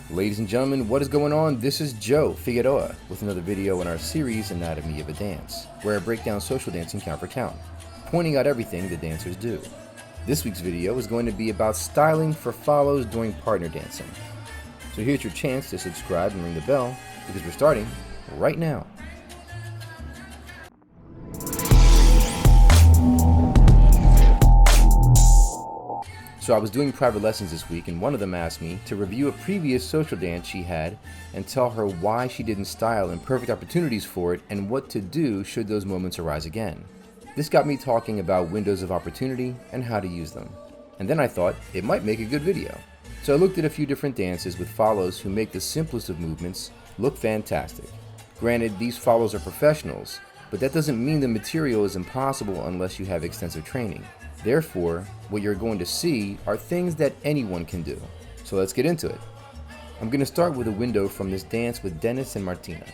Ladies and gentlemen, what is going on? This is Joe Figueroa with another video in our series Anatomy of a Dance, where I break down social dancing count for count, pointing out everything the dancers do. This week's video is going to be about styling for follows during partner dancing. So here's your chance to subscribe and ring the bell, because we're starting right now. So I was doing private lessons this week, and one of them asked me to review a previous social dance she had and tell her why she didn't style and perfect opportunities for it and what to do should those moments arise again. This got me talking about windows of opportunity and how to use them. And then I thought it might make a good video. So I looked at a few different dances with follows who make the simplest of movements look fantastic. Granted, these follows are professionals, but that doesn't mean the material is impossible unless you have extensive training. Therefore, what you're going to see are things that anyone can do. So let's get into it. I'm going to start with a window from this dance with Dennis and Martina.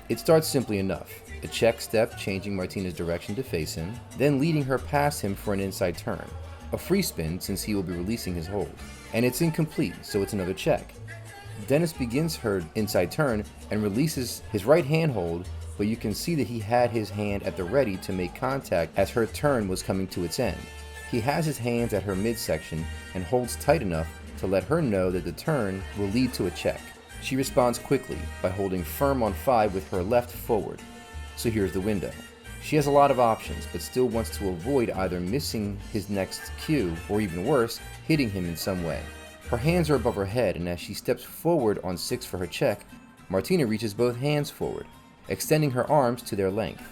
It starts simply enough. A check step changing Martina's direction to face him, then leading her past him for an inside turn. A free spin since he will be releasing his hold. And it's incomplete, so it's another check. Dennis begins her inside turn and releases his right hand hold, but you can see that he had his hand at the ready to make contact as her turn was coming to its end. He has his hands at her midsection and holds tight enough to let her know that the turn will lead to a check. She responds quickly by holding firm on 5 with her left forward. So here's the window. She has a lot of options, but still wants to avoid either missing his next cue or, even worse, hitting him in some way. Her hands are above her head, and as she steps forward on 6 for her check, Martina reaches both hands forward, extending her arms to their length.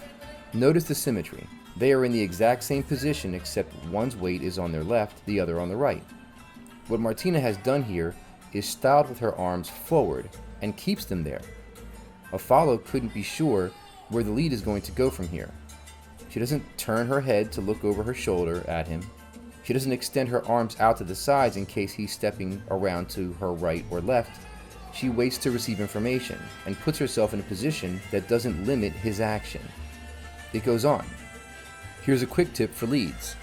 Notice the symmetry. They are in the exact same position except one's weight is on their left, the other on the right. What Martina has done here is styled with her arms forward and keeps them there. A follow couldn't be sure where the lead is going to go from here. She doesn't turn her head to look over her shoulder at him. She doesn't extend her arms out to the sides in case he's stepping around to her right or left. She waits to receive information and puts herself in a position that doesn't limit his action. It goes on. Here's a quick tip for leads.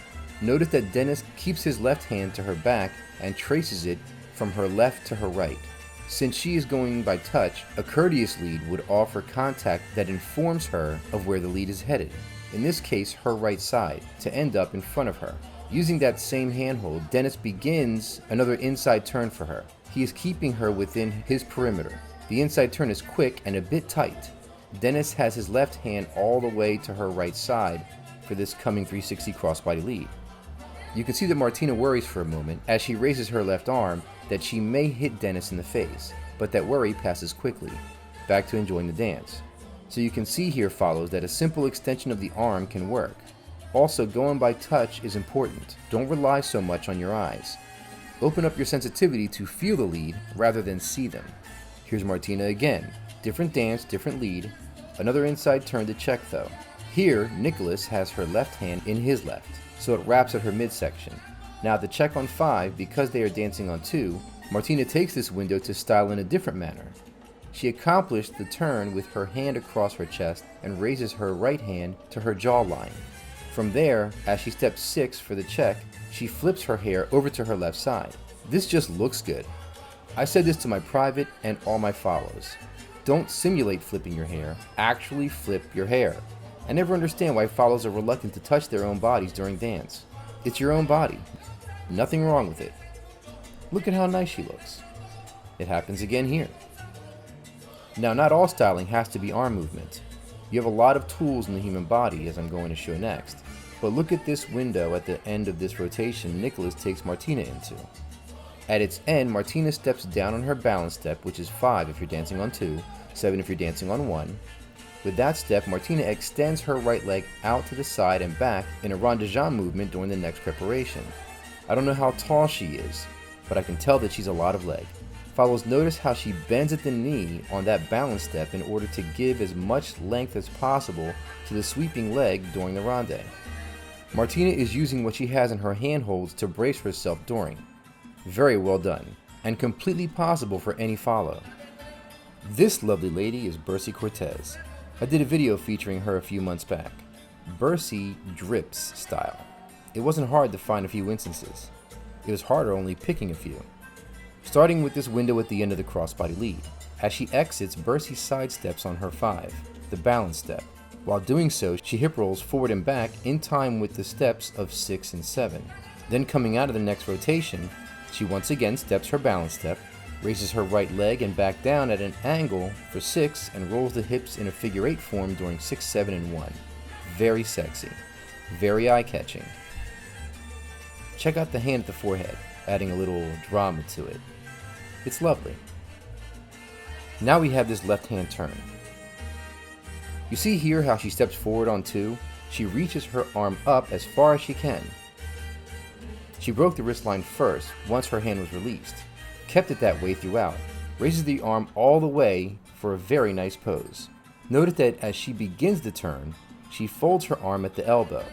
Notice that Dennis keeps his left hand to her back and traces it from her left to her right. Since she is going by touch, a courteous lead would offer contact that informs her of where the lead is headed. In this case, her right side, to end up in front of her. Using that same handhold, Dennis begins another inside turn for her. He is keeping her within his perimeter. The inside turn is quick and a bit tight. Dennis has his left hand all the way to her right side for this coming 360 crossbody lead. You can see that Martina worries for a moment as she raises her left arm that she may hit Dennis in the face, but that worry passes quickly. Back to enjoying the dance. So you can see here follows that a simple extension of the arm can work. Also, going by touch is important. Don't rely so much on your eyes. Open up your sensitivity to feel the lead rather than see them. Here's Martina again. Different dance, different lead. Another inside turn to check though. Here, Nicholas has her left hand in his left, so it wraps at her midsection. Now the check on 5, because they are dancing on 2, Martina takes this window to style in a different manner. She accomplished the turn with her hand across her chest and raises her right hand to her jawline. From there, as she steps 6 for the check, she flips her hair over to her left side. This just looks good. I said this to my private and all my follows. Don't simulate flipping your hair, actually flip your hair. I never understand why follows are reluctant to touch their own bodies during dance. It's your own body. Nothing wrong with it. Look at how nice she looks. It happens again here. Now, not all styling has to be arm movement. You have a lot of tools in the human body, as I'm going to show next. But look at this window at the end of this rotation Nicholas takes Martina into. At its end, Martina steps down on her balance step, which is 5 if you're dancing on 2, 7 if you're dancing on 1. With that step, Martina extends her right leg out to the side and back in a rond de jambe movement during the next preparation. I don't know how tall she is, but I can tell that she's a lot of leg. Follows, notice how she bends at the knee on that balance step in order to give as much length as possible to the sweeping leg during the ronde. Martina is using what she has in her handholds to brace herself during. Very well done, and completely possible for any follow. This lovely lady is Bersy Cortez. I did a video featuring her a few months back. Bersy drips style. It wasn't hard to find a few instances. It was harder only picking a few. starting with this window at the end of the crossbody lead. As she exits, Bersy sidesteps on her 5, the balance step. While doing so, she hip rolls forward and back in time with the steps of 6 and 7. Then coming out of the next rotation, she once again steps her balance step, raises her right leg and back down at an angle for 6 and rolls the hips in a figure 8 form during 6, 7, and 1. Very sexy. Very eye-catching. Check out the hand at the forehead, adding a little drama to it. It's lovely. Now we have this left hand turn. You see here how she steps forward on 2? She reaches her arm up as far as she can. She broke the wrist line first once her hand was released, kept it that way throughout, raises the arm all the way for a very nice pose. Notice that as she begins the turn, she folds her arm at the elbow,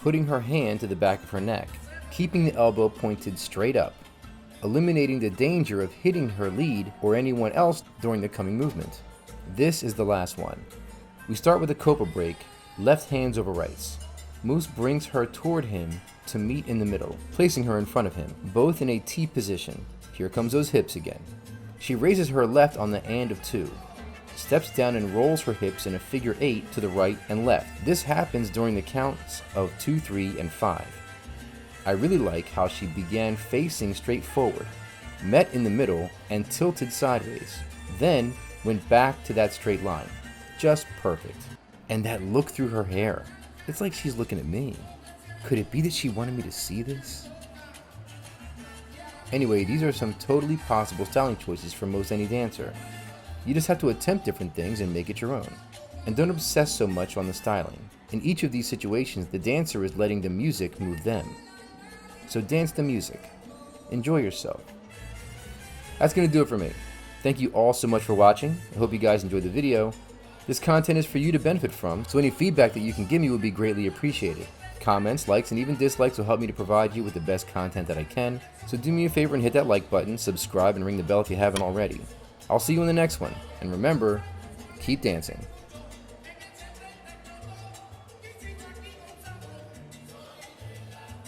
putting her hand to the back of her neck, keeping the elbow pointed straight up, eliminating the danger of hitting her lead or anyone else during the coming movement. This is the last one. We start with a Copa break, left hands over rights. Moose brings her toward him to meet in the middle, placing her in front of him, both in a T position. Here comes those hips again. She raises her left on the and of 2, steps down and rolls her hips in a figure 8 to the right and left. This happens during the counts of 2, 3, and 5. I really like how she began facing straight forward, met in the middle, and tilted sideways, then went back to that straight line. Just perfect. And that look through her hair. It's like she's looking at me. Could it be that she wanted me to see this? Anyway, these are some totally possible styling choices for most any dancer. You just have to attempt different things and make it your own. And don't obsess so much on the styling. In each of these situations, the dancer is letting the music move them. So dance the music. Enjoy yourself. That's going to do it for me. Thank you all so much for watching. I hope you guys enjoyed the video. This content is for you to benefit from, so any feedback that you can give me would be greatly appreciated. Comments, likes, and even dislikes will help me to provide you with the best content that I can, so do me a favor and hit that like button, subscribe, and ring the bell if you haven't already. I'll see you in the next one, and remember, keep dancing.